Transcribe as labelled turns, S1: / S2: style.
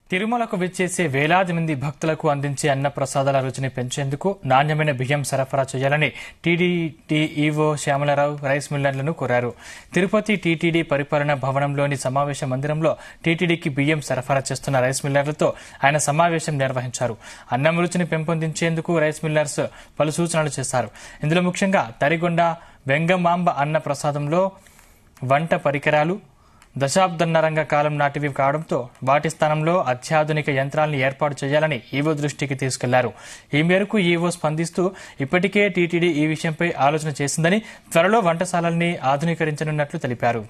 S1: తిరుమలకు విచ్చేసే వేలాది మంది భక్తులకు అందించే అన్న ప్రసాదాల రుచిని పెంచేందుకు నాణ్యమైన బియ్యం సరఫరా చేయాలని టీటీడీ ఈవో శ్యామలరావు రైస్ మిల్లర్లను కోరారు. తిరుపతి టీటీడీ పరిపాలనా భవనంలోని సమావేశ మందిరంలో టీటీడీకి బియ్యం సరఫరా చేస్తున్న రైస్ మిల్లర్లతో ఆయన సమావేశం నిర్వహించారు. అన్నం రుచిని పెంపొందించేందుకు రైస్ మిల్లర్స్ పలు సూచనలు చేశారు. ఇందులో ముఖ్యంగా తరిగొండ వెంగమాంబ అన్న ప్రసాదంలో వంట పరికరాలు దశాబ్దన్నరంగ కాలం నాటివి కావడంతో వాటి స్థానంలో అత్యాధునిక యంత్రాలను ఏర్పాటు చేయాలని ఈవో దృష్టికి తీసుకెళ్లారు. ఈ మేరకు ఈవో స్పందిస్తూ ఇప్పటికే టీటీడీ ఈ విషయంపై ఆలోచన చేసిందని, త్వరలో వంటశాలల్ని ఆధునీకరించనున్నట్లు తెలిపారు.